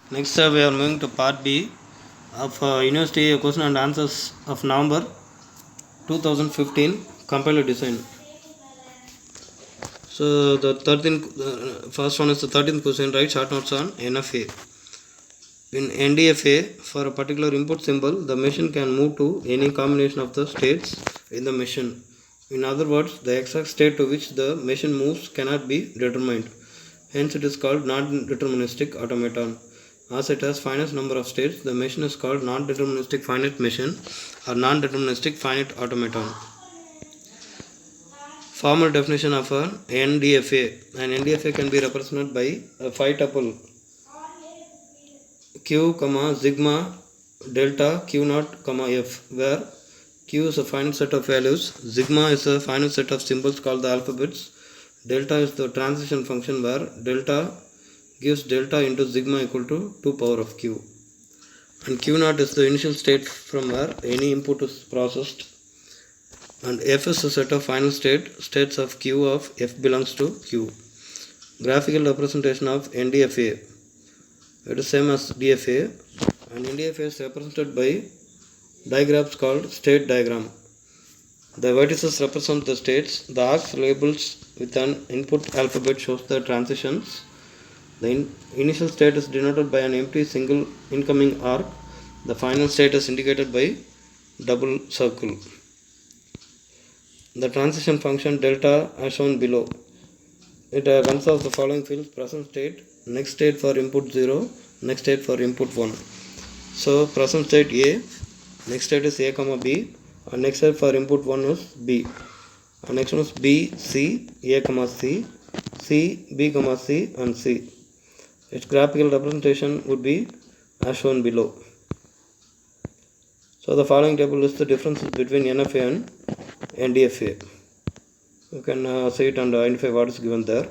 Next, we are moving to part B of University Question and Answers of November 2015 Compiler Design. So the first one is the 13th question. Write short notes on NFA. In NDFA, for a particular input symbol, the machine can move to any combination of the states in the machine. In other words, the exact state to which the machine moves cannot be determined. Hence, it is called non-deterministic automaton. As it has finite number of states, the machine is called non-deterministic finite machine or non-deterministic finite automaton. Formal definition of an NDFA. An NDFA can be represented by a 5-tuple Q, sigma, delta, Q0, F, where Q is a finite set of values, sigma is a finite set of symbols called the alphabets, delta is the transition function where delta gives delta into sigma equal to 2 power of Q, and Q0 is the initial state from where any input is processed, and F is a set of final states of Q of F belongs to Q. Graphical representation of NDFA. It is same as DFA, and NDFA is represented by diagrams called state diagram. The vertices represent the states. The arcs labels with an input alphabet shows the transitions. The initial state is denoted by an empty single incoming arc. The final state is indicated by double circle. The transition function delta as shown below. It consists of the following fields: present state, next state for input 0, next state for input 1. So present state A, next state is A, B, and next state for input 1 is B. And next one is B, C, A, C, B, C, and C. Its graphical representation would be as shown below. So the following table lists the differences between NFA and NDFA. You can see it and identify what is given there.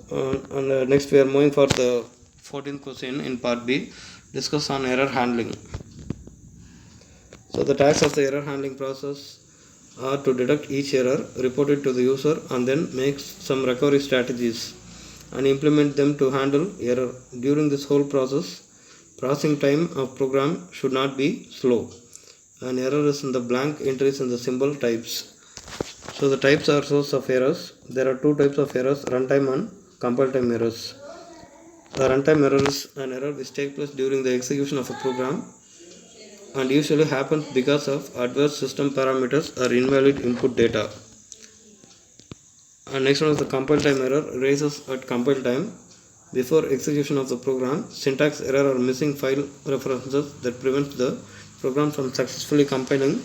And next we are moving for the 14th question in part B. Discuss on error handling. So the tasks of the error handling process are to detect each error, report it to the user, and then make some recovery strategies and implement them to handle error. During this whole process, processing time of program should not be slow. An error is in the blank entries in the symbol types. So the types are source of errors. There are two types of errors: runtime and compile time errors. The runtime error is an error which takes place during the execution of a program and usually happens because of adverse system parameters or invalid input data. And next one is the compile time error. Arises at compile time before execution of the program. Syntax error or missing file references that prevents the program from successfully compiling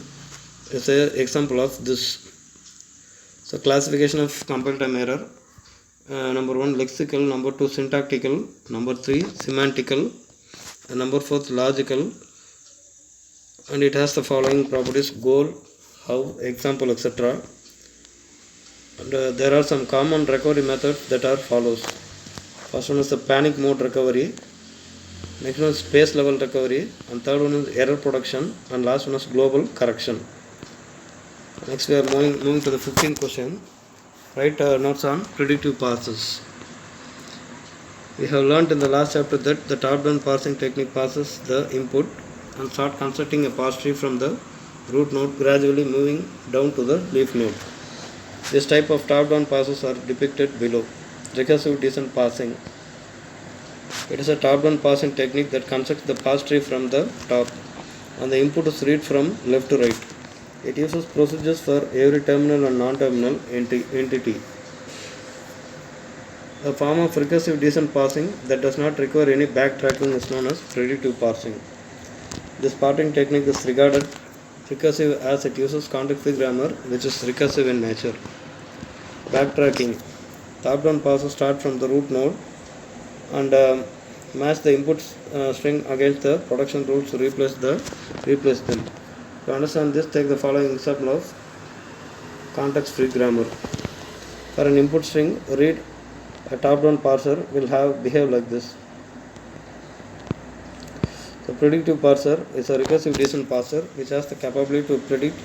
is an example of this. So classification of compile time error. Number 1 lexical, number 2 syntactical, number 3 semantical, and number 4 logical, and it has the following properties: goal, how, example, etc. And there are some common recovery methods that are follows. First one is the panic mode recovery, next one is space level recovery, and third one is error production, and last one is global correction. Next we are moving to the 15th question. Write notes on predictive passes. We have learnt in the last chapter that the top-down parsing technique passes the input and start constructing a parse tree from the root node, gradually moving down to the leaf node. This type of top-down passes are depicted below. Recursive descent parsing. It is a top-down parsing technique that constructs the parse tree from the top, and the input is read from left to right. It uses procedures for every terminal and non-terminal entity. A form of recursive descent parsing that does not require any backtracking is known as predictive parsing. This parsing technique is regarded recursive as it uses context-free grammar, which is recursive in nature. Backtracking. Top-down passes start from the root node and match the input string against the production rules to replace them. To understand this, take the following example of context-free grammar. For an input string, read a top-down parser will behave like this. The predictive parser is a recursive descent parser which has the capability to predict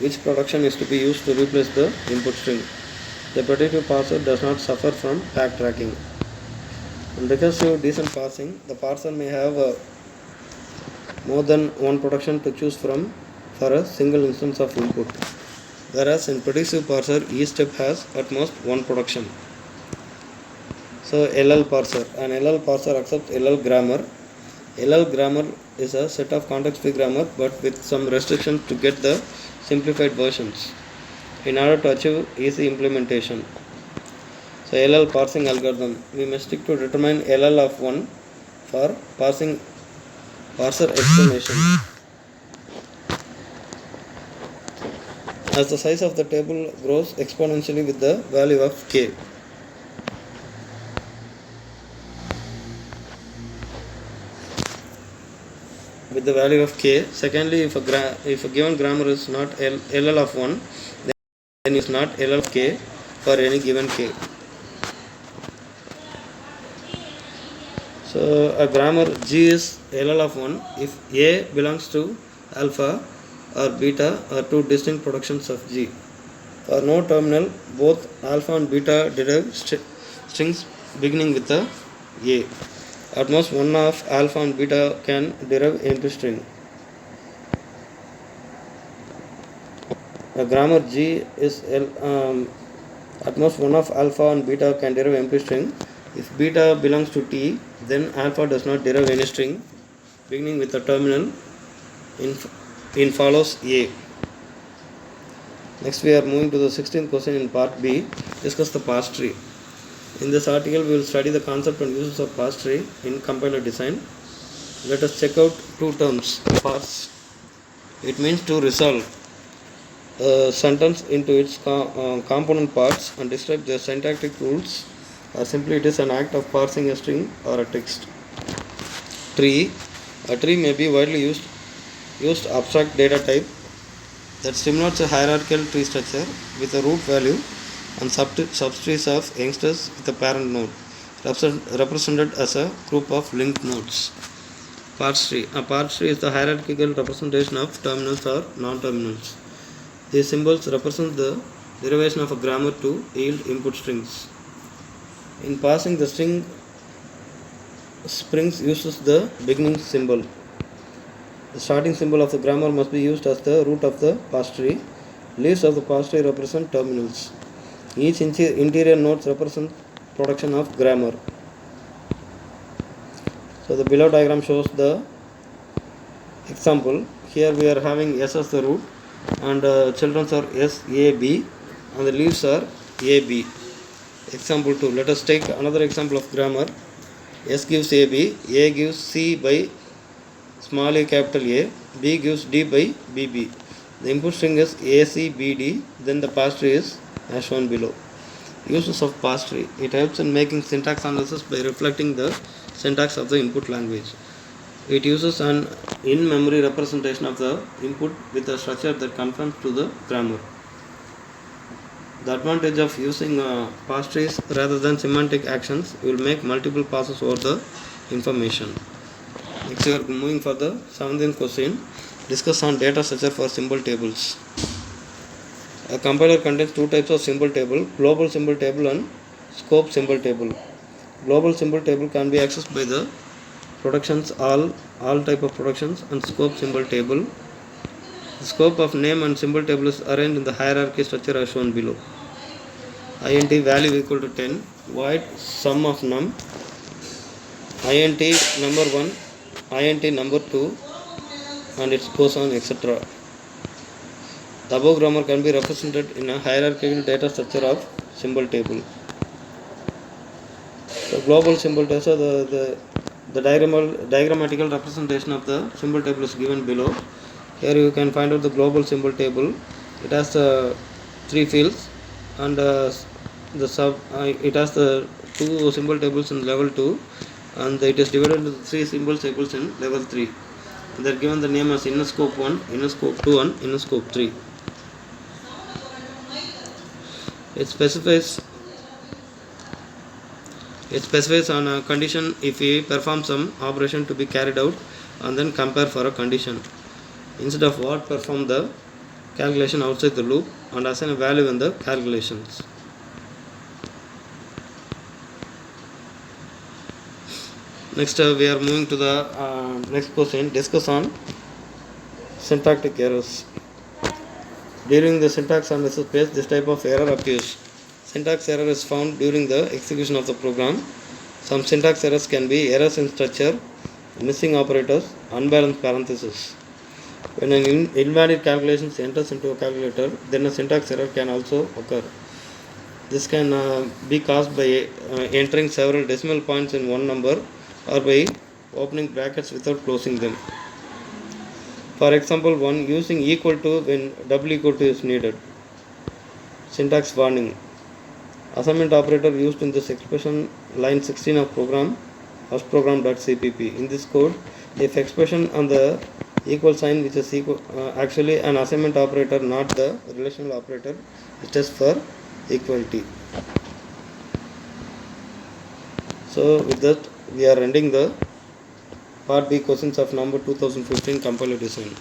which production is to be used to replace the input string. The predictive parser does not suffer from backtracking. In recursive decent parsing, the parser may have more than one production to choose from for a single instance of input, whereas in predictive parser, each step has at most one production. So LL parser. An LL parser accepts LL grammar. LL grammar is a set of context-free grammar, but with some restrictions to get the simplified versions in order to achieve easy implementation. So LL parsing algorithm, we must stick to determine LL of 1 for parsing parser explanation. As the size of the table grows exponentially with the value of k. With the value of k. Secondly, if a given grammar is not LL of 1, then it is not LL of k for any given k. So a grammar G is LL of 1 if A belongs to alpha or beta are two distinct productions of G. For no terminal, both alpha and beta derive strings beginning with a A. At most one of alpha and beta can derive empty string. A grammar G is at most one of alpha and beta can derive empty string. If beta belongs to T, then alpha does not derive any string beginning with a terminal in follows A. Next we are moving to the 16th question in part B. Discuss the parse tree. In this article we will study the concept and uses of parse tree in compiler design. Let us check out two terms. Parse. It means to resolve a sentence into its component parts and describe their syntactic rules, or simply it is an act of parsing a string or a text. Tree. A tree may be widely used abstract data type that simulates a hierarchical tree structure with a root value and subtrees of youngsters with a parent node, represented as a group of linked nodes. Parse tree. A parse tree is the hierarchical representation of terminals or non-terminals. These symbols represent the derivation of a grammar to yield input strings. In parsing, the string springs uses the beginning symbol. The starting symbol of the grammar must be used as the root of the parse tree. Leaves of the parse tree represent terminals. Each interior nodes represent production of grammar. So the below diagram shows the example. Here we are having S as the root and children are S, A, B and the leaves are A, B. Example 2. Let us take another example of grammar. S gives AB, A gives C by small a capital A, B gives D by BB. The input string is ACBD, then the parse tree is as shown below. Uses of parse tree. It helps in making syntax analysis by reflecting the syntax of the input language. It uses an in-memory representation of the input with a structure that conforms to the grammar. The advantage of using parse trees rather than semantic actions will make multiple passes over the information. Next we are moving for the 17th question. Discuss on data structure for symbol tables. A compiler contains two types of symbol table, global symbol table and scope symbol table. Global symbol table can be accessed by the productions all type of productions and scope symbol table. The scope of name and symbol table is arranged in the hierarchy structure as shown below. Int value equal to 10, void sum of num, int number 1, int number 2 and it goes on etc. The above grammar can be represented in a hierarchical data structure of symbol table. The global symbol table, so the diagrammatical representation of the symbol table is given below. Here you can find out the global symbol table. It has three fields and it has the two symbol tables in level 2 and it is divided into three symbol tables in level 3. They are given the name as inner scope 1, inner scope 2 and inner scope 3. It specifies on a condition if we perform some operation to be carried out and then compare for a condition. Instead of what, perform the calculation outside the loop and assign a value in the calculations. Next, we are moving to the next question. Discuss on syntactic errors. During the syntax analysis phase, this type of error appears. Syntax error is found during the execution of the program. Some syntax errors can be errors in structure, missing operators, unbalanced parentheses. When an invalid calculation enters into a calculator, then a syntax error can also occur. This can be caused by entering several decimal points in one number or by opening brackets without closing them. For example, one using equal to when double equal to is needed. Syntax warning. Assignment operator used in this expression line 16 of program first program.cpp. In this code, if expression on the equal sign which is actually an assignment operator, not the relational operator, it is for equality. So with that we are ending the part B questions of number 2015 compiler design.